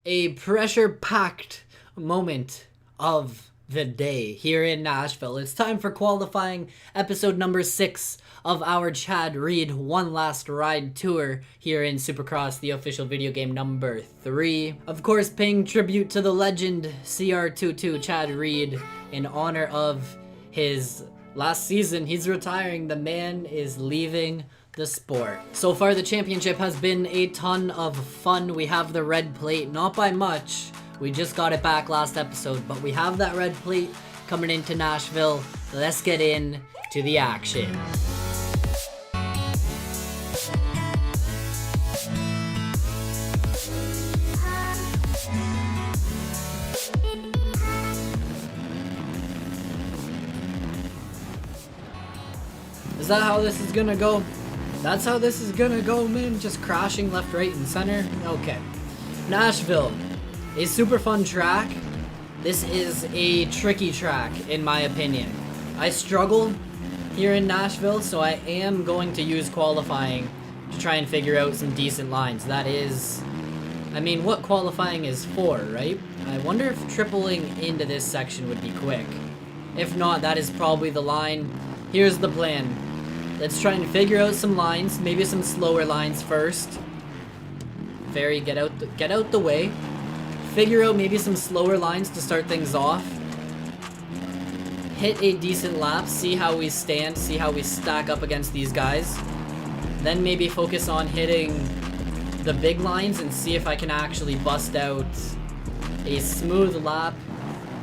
a pressure-packed moment of the day here in Nashville. It's time for qualifying episode number 6 of our Chad Reed One Last Ride tour here in Supercross, the official video game number 3. Of course, paying tribute to the legend CR22 Chad Reed in honor of his last season. He's retiring. The man is leaving the sport. So far, the championship has been a ton of fun. We have the red plate, not by much. We just got it back last episode, but we have that red plate coming into Nashville. Let's get in to the action. Is that how this is gonna go? That's how this is gonna go, man? Just crashing left, right, and center? Okay. Nashville. A super fun track. This is a tricky track, in my opinion. I struggle here in Nashville, so I am going to use qualifying to try and figure out some decent lines. That is, I mean, what qualifying is for, right? I wonder if tripling into this section would be quick. If not, that is probably the line. Here's the plan. Let's try and figure out some lines, maybe some slower lines first. Ferry, get out the way. Figure out maybe some slower lines to start things off. Hit a decent lap, see how we stand, see how we stack up against these guys. Then maybe focus on hitting the big lines and see if I can actually bust out a smooth lap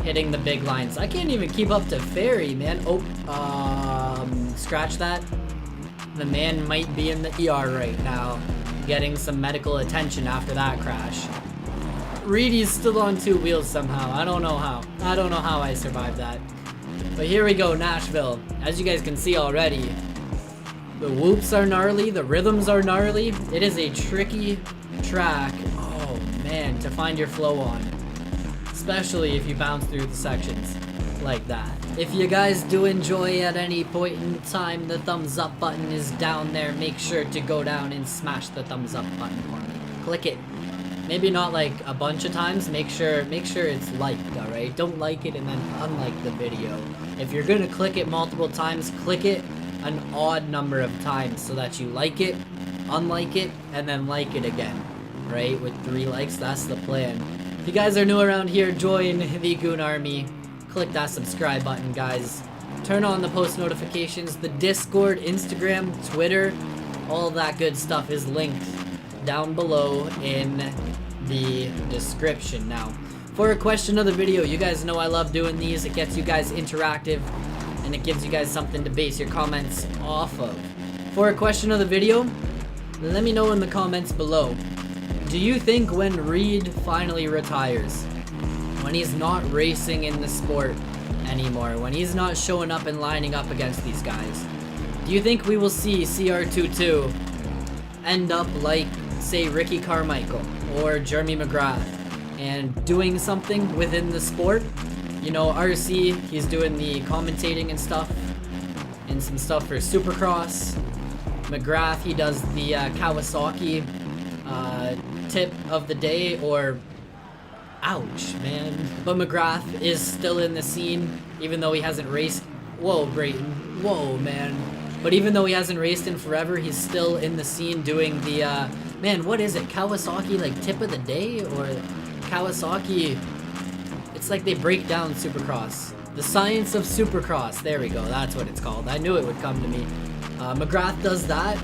hitting the big lines. I can't even keep up to Ferry, man. Scratch that. The man might be in the ER right now, getting some medical attention after that crash. Reedy's still on 2 wheels somehow. I don't know how. I don't know how I survived that. But here we go, Nashville. As you guys can see already, the whoops are gnarly, the rhythms are gnarly. It is a tricky track, oh man, to find your flow on. Especially if you bounce through the sections like that. If you guys do enjoy at any point in time, the thumbs up button is down there. Make sure to go down and smash the thumbs up button for me. Click it. Maybe not like a bunch of times. Make sure it's liked, alright? Don't like it and then unlike the video. If you're gonna click it multiple times, click it an odd number of times so that you like it, unlike it, and then like it again. Right? With 3 likes, that's the plan. If you guys are new around here, join the Goon Army. Click that subscribe button, guys. Turn on the post notifications. The Discord, Instagram, Twitter, all that good stuff is linked down below in the description. Now, for a question of the video, you guys know I love doing these. It gets you guys interactive, and it gives you guys something to base your comments off of. For a question of the video, let me know in the comments below. Do you think when Reed finally retires, when he's not racing in the sport anymore, when he's not showing up and lining up against these guys, do you think we will see CR22 end up like, say, Ricky Carmichael or Jeremy McGrath and doing something within the sport? You know, RC, he's doing the commentating and stuff, and some stuff for Supercross. McGrath, he does the Kawasaki tip of the day, or ouch, man. But McGrath is still in the scene, even though he hasn't raced. Whoa, Brayton. Whoa, man. But even though he hasn't raced in forever, he's still in the scene doing the, man, what is it? Kawasaki, like, tip of the day? Or Kawasaki, it's like they break down Supercross. The science of Supercross. There we go. That's what it's called. I knew it would come to me. McGrath does that.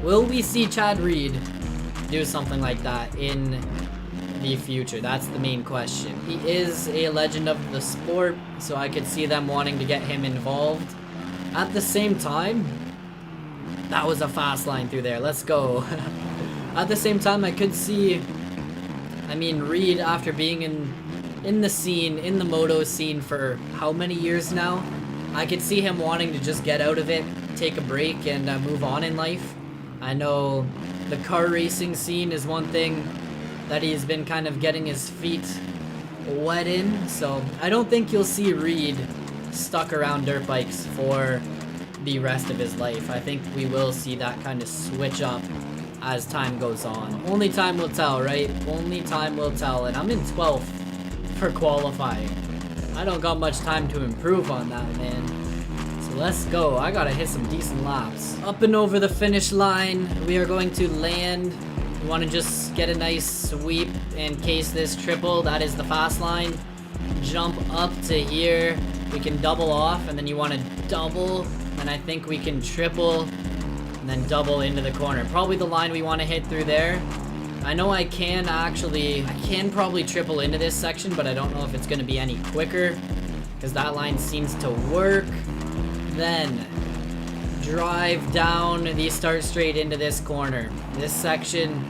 Will we see Chad Reed do something like that in the future? That's the main question. He is a legend of the sport, so I could see them wanting to get him involved. At the same time, that was a fast line through there. Let's go. At the same time, I could see, I mean, Reed, after being in the scene, in the moto scene for how many years now, I could see him wanting to just get out of it, take a break, and move on in life. I know the car racing scene is one thing that he's been kind of getting his feet wet in, so I don't think you'll see Reed stuck around dirt bikes for the rest of his life. I think we will see that kind of switch up as time goes on. Only time will tell, right? Only time will tell. And I'm in 12th for qualifying. I don't got much time to improve on that, man. So let's go. I gotta hit some decent laps. Up and over the finish line. We are going to land. We want to just get a nice sweep in case this triple. That is the fast line. Jump up to here. We can double off, and then you want to double. And I think we can triple, and then double into the corner. Probably the line we want to hit through there. I know I can probably triple into this section, but I don't know if it's going to be any quicker, because that line seems to work. Then drive down the start straight into this corner. This section's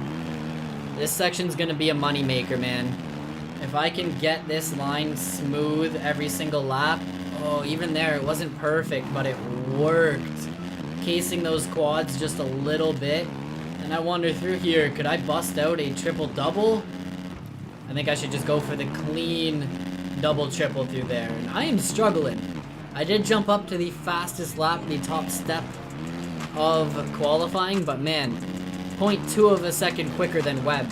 going to be a money maker, man. If I can get this line smooth every single lap. Oh, even there, it wasn't perfect, but it worked. Casing those quads just a little bit. And I wander through here, could I bust out a triple-double? I think I should just go for the clean double-triple through there. And I am struggling. I did jump up to the fastest lap, the top step of qualifying, but man, 0.2 of a second quicker than Webb.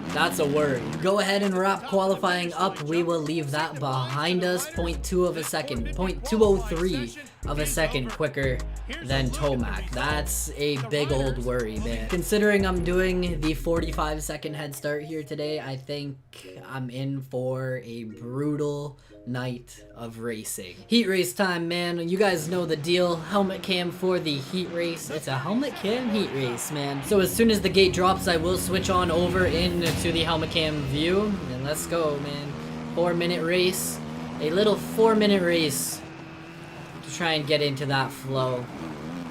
That's a worry. Go ahead and wrap qualifying up. We will leave that behind us. 0.2 of a second. 0.203 of a second quicker than Tomac. That's a big old worry, man. Considering I'm doing the 45-second head start here today, I think I'm in for a brutal night of racing. Heat race time, man. You guys know the deal. Helmet cam for the heat race. It's a helmet cam heat race, man. So as soon as the gate drops, I will switch on over into the helmet cam view. And let's go, man. 4-minute race. A little 4-minute race to try and get into that flow.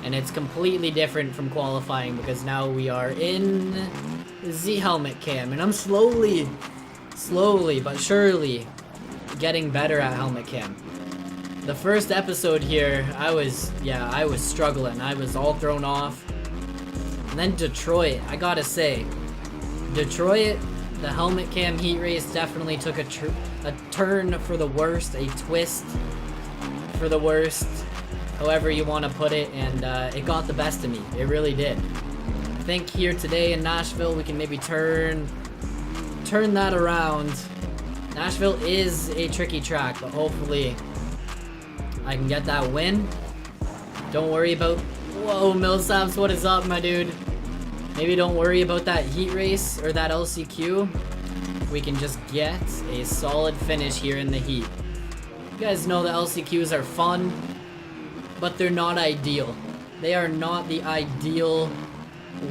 And it's completely different from qualifying because now we are in the helmet cam. And I'm slowly but surely getting better at helmet cam. The first episode here, I was struggling. I was all thrown off. And then Detroit, I gotta say, Detroit, the helmet cam heat race definitely took a turn for the worst, a twist for the worst, however you want to put it, and it got the best of me. It really did. I think here today in Nashville, we can maybe turn that around. Nashville is a tricky track, but hopefully I can get that win. Don't worry about... Whoa, Millsaps, what is up, my dude? Maybe don't worry about that heat race or that LCQ. We can just get a solid finish here in the heat. You guys know the LCQs are fun, but they're not ideal. They are not the ideal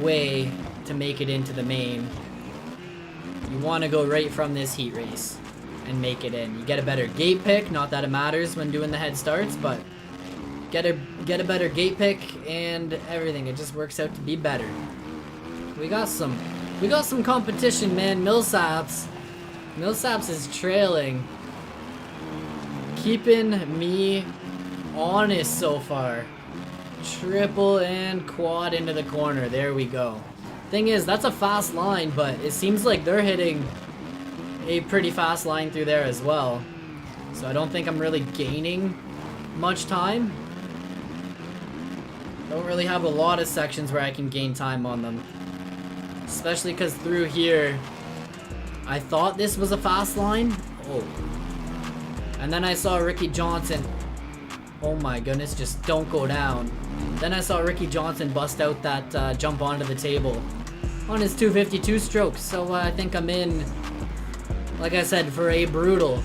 way to make it into the main. You want to go right from this heat race and make it in. You get a better gate pick, not that it matters when doing the head starts, but get a better gate pick and everything. It just works out to be better. We got some competition, man. Millsaps is trailing, keeping me honest so far. Triple and quad into the corner. There we go. Thing is, that's a fast line, but it seems like they're hitting a pretty fast line through there as well. So I don't think I'm really gaining much time. Don't really have a lot of sections where I can gain time on them. Especially because through here, I thought this was a fast line. Oh. And then I saw Ricky Johnson. Oh my goodness, just don't go down. Then I saw Ricky Johnson bust out that jump onto the table on his 252 stroke. So I think I'm in, like I said, for a brutal,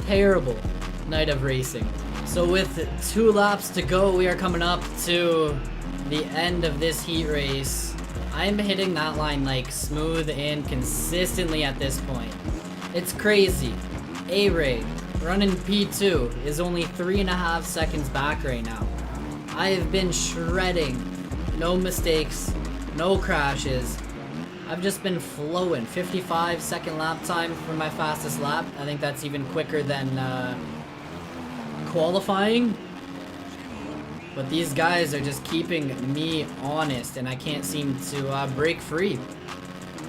terrible night of racing. So with 2 laps to go, we are coming up to the end of this heat race. I'm hitting that line like smooth and consistently at this point. It's crazy. A-Ray running P2 is only 3.5 seconds back right now. I have been shredding. No mistakes, no crashes. I've just been flowing. 55-second lap time for my fastest lap. I think that's even quicker than qualifying. But these guys are just keeping me honest, and I can't seem to break free.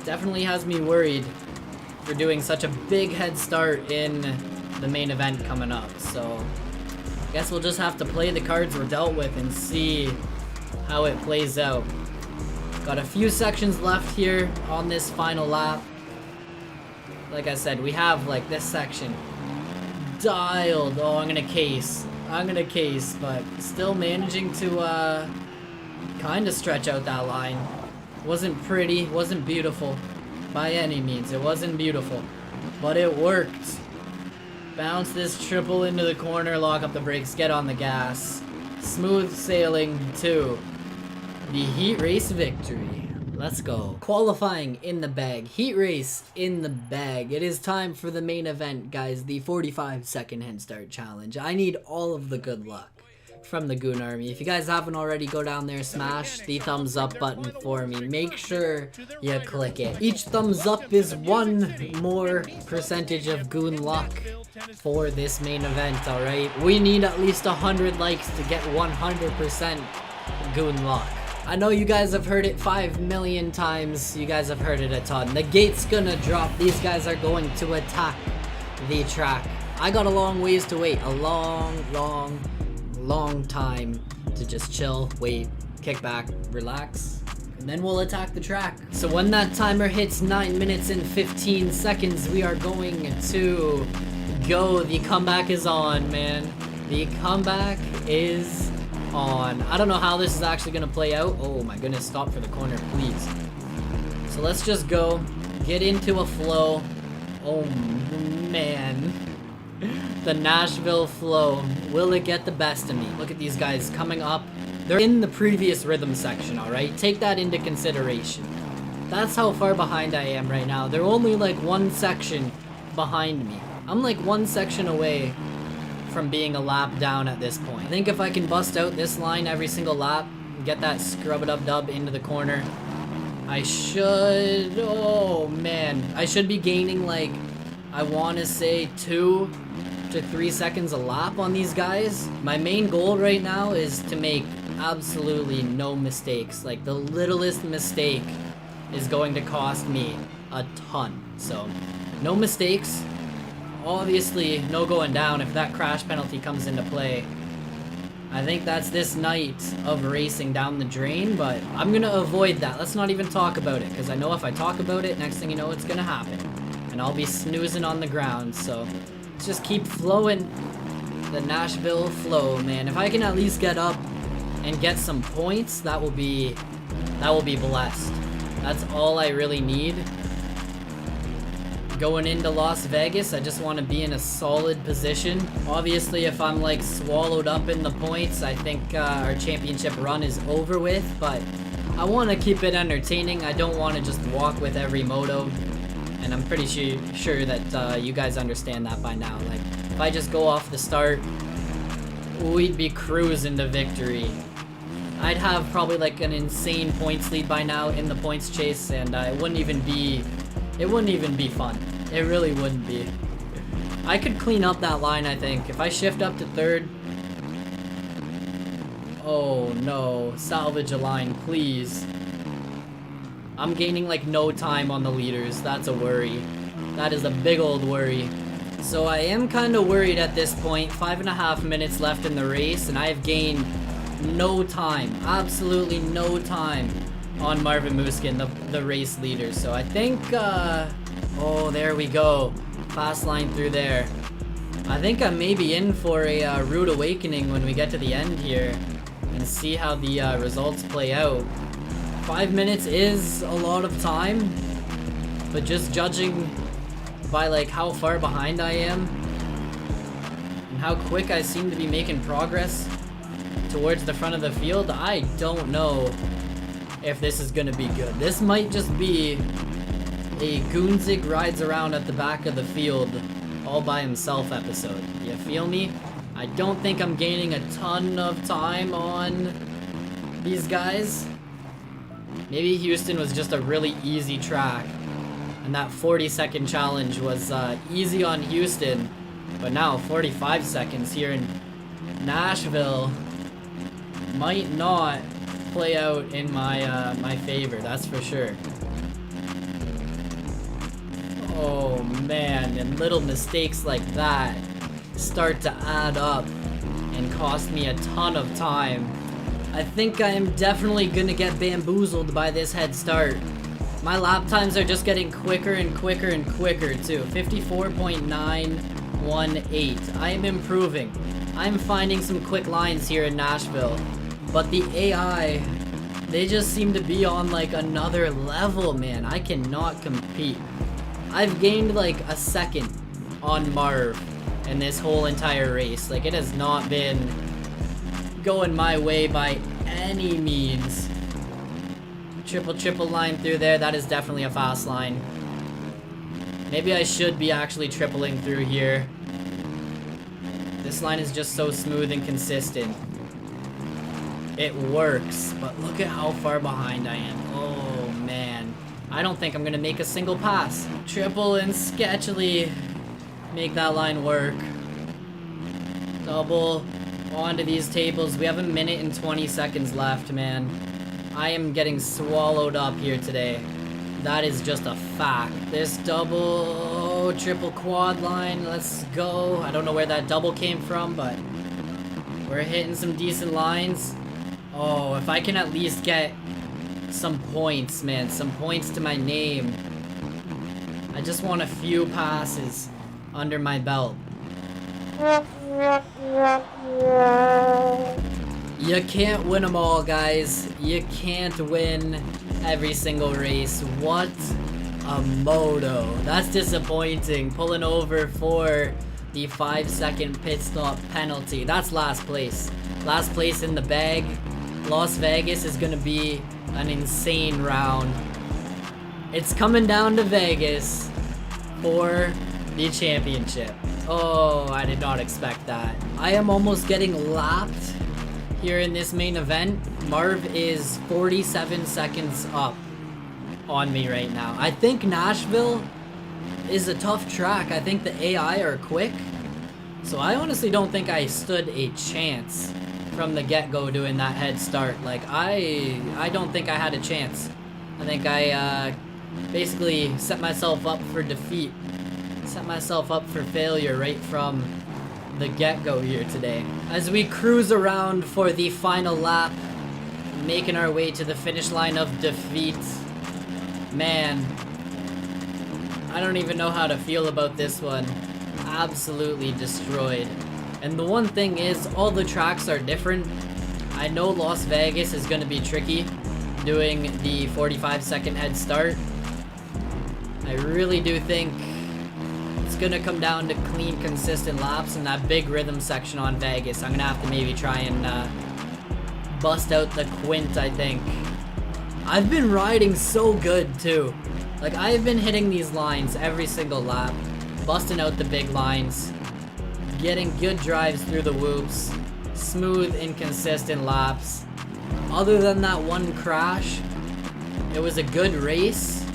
Definitely has me worried for doing such a big head start in the main event coming up. So I guess we'll just have to play the cards we're dealt with and see how it plays out. Got a few sections left here on this final lap. Like I said, we have like this section dialed. Oh, I'm gonna case. But still managing to kind of stretch out that line. Wasn't pretty, wasn't beautiful by any means. It wasn't beautiful, but it worked. Bounce this triple into the corner, lock up the brakes, get on the gas. Smooth sailing to the heat race victory. Let's go. Qualifying in the bag. Heat race in the bag. It is time for the main event, guys. The 45-second head start challenge. I need all of the good luck from the Goon Army. If you guys haven't already, go down there, smash the thumbs up button for me. Make sure you click it. Each thumbs up is one more percentage of Goon luck for this main event, alright? We need at least 100 likes to get 100% Goon luck. I know you guys have heard it 5 million times. You guys have heard it a ton. The gate's gonna drop. These guys are going to attack the track. I got a long ways to wait. A long time to just chill, wait, kick back, relax, and then we'll attack the track. So when that timer hits 9 minutes and 15 seconds, we are going to go. The comeback is on, man. The comeback is on. I don't know how this is actually gonna play out. Oh my goodness, stop for the corner, please. So let's just go, get into a flow. Oh man. The Nashville flow. Will it get the best of me? Look at these guys coming up. They're in the previous rhythm section, alright? Take that into consideration. That's how far behind I am right now. They're only like one section behind me. I'm like one section away from being a lap down at this point. I think if I can bust out this line every single lap, get that scrub it up dub into the corner, I should, oh man, I should be gaining like, I want to say 2 to 3 seconds a lap on these guys. My main goal right now is to make absolutely no mistakes. Like the littlest mistake is going to cost me a ton. So no mistakes. Obviously no going down if that crash penalty comes into play. I think that's this night of racing down the drain, but I'm gonna avoid that. Let's not even talk about it, because I know if I talk about it, next thing you know, it's gonna happen. And I'll be snoozing on the ground, so let's just keep flowing the Nashville flow, man. If I can at least get up and get some points, that will be blessed. That's all I really need. Going into Las Vegas, I just want to be in a solid position. Obviously, if I'm like swallowed up in the points, I think our championship run is over with, but I want to keep it entertaining. I don't want to just walk with every moto, and I'm pretty sure that you guys understand that by now. Like, if I just go off the start, we'd be cruising to victory. I'd have probably like an insane points lead by now in the points chase, and it wouldn't even be fun. It really wouldn't be. I could clean up that line, I think. If I shift up to third. Oh no, salvage a line, please. I'm gaining like no time on the leaders. That's a worry. That is a big old worry. So I am kind of worried at this point. 5.5 minutes left in the race, and I have gained no time. Absolutely no time on Marvin Muskin, the race leader. So I think, oh, there we go. Fast line through there. I think I'm maybe in for a rude awakening when we get to the end here and see how the results play out. 5 minutes is a lot of time, but just judging by like how far behind I am and how quick I seem to be making progress towards the front of the field, I don't know if this is gonna be good. This might just be a Goonzig rides around at the back of the field all by himself episode. You feel me? I don't think I'm gaining a ton of time on these guys. Maybe Houston was just a really easy track, and that 40-second challenge was easy on Houston, but now 45 seconds here in Nashville might not play out in my my favor, that's for sure. Oh man, and little mistakes like that start to add up and cost me a ton of time. I think I am definitely gonna get bamboozled by this head start. My lap times are just getting quicker and quicker and quicker too. 54.918. I am improving. I'm finding some quick lines here in Nashville. But the AI, they just seem to be on like another level, man. I cannot compete. I've gained like a second on Marv in this whole entire race. Like, it has not been going my way by any means. Triple line through there. That is definitely a fast line. Maybe I should be actually tripling through here. This line is just so smooth and consistent. It works, but look at how far behind I am. Oh man, I don't think I'm gonna make a single pass. Triple and sketchily make that line work. Double onto these tables. We have 1 minute and 20 seconds left, man. I am getting swallowed up here today. That is just a fact. This double, triple quad line, let's go. I don't know where that double came from, but we're hitting some decent lines. Oh, if I can at least get some points, man. Some points to my name. I just want a few passes under my belt. You can't win them all, guys. You can't win every single race. What a moto. That's disappointing. Pulling over for the 5-second pit stop penalty. That's last place. Last place in the bag. Las Vegas is gonna be an insane round. It's coming down to Vegas for the championship. Oh, I did not expect that. I am almost getting lapped here in this main event. Marv is 47 seconds up on me right now. I think Nashville is a tough track. I think the AI are quick. So I honestly don't think I stood a chance from the get-go doing that head start. Like, I don't think I had a chance. I think I basically set myself up for defeat. Set myself up for failure right from the get-go here today. As we cruise around for the final lap, making our way to the finish line of defeat. Man, I don't even know how to feel about this one. Absolutely destroyed. And the one thing is, all the tracks are different. I know Las Vegas is going to be tricky doing the 45-second head start. I really do think it's going to come down to clean, consistent laps in that big rhythm section on Vegas. I'm going to have to maybe try and bust out the quint, I think. I've been riding so good, too. Like, I've been hitting these lines every single lap, busting out the big lines, getting good drives through the whoops, smooth and consistent laps. Other than that one crash, it was a good race.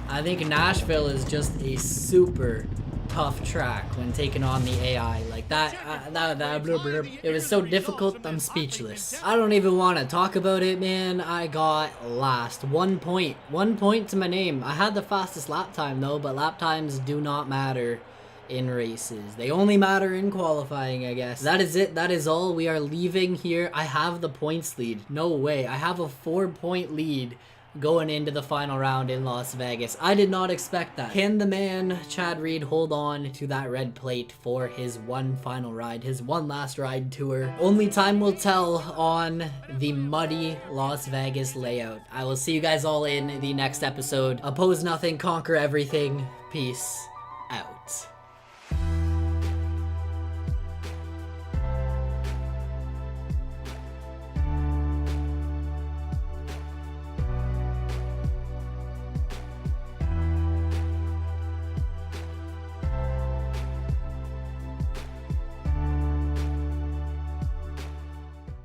I think Nashville is just a super tough track when taking on the AI. Like it was so difficult, I'm speechless. I don't even want to talk about it, man. I got last. 1 point. 1 point to my name. I had the fastest lap time though, but lap times do not matter in races. They only matter in qualifying, I guess. That is it. That is all. We are leaving here. I have the points lead. No way. I have a 4-point lead going into the final round in Las Vegas. I did not expect that. Can the man, Chad Reed, hold on to that red plate for his one final ride, his one last ride tour? Only time will tell on the muddy Las Vegas layout. I will see you guys all in the next episode. Oppose nothing, conquer everything. Peace.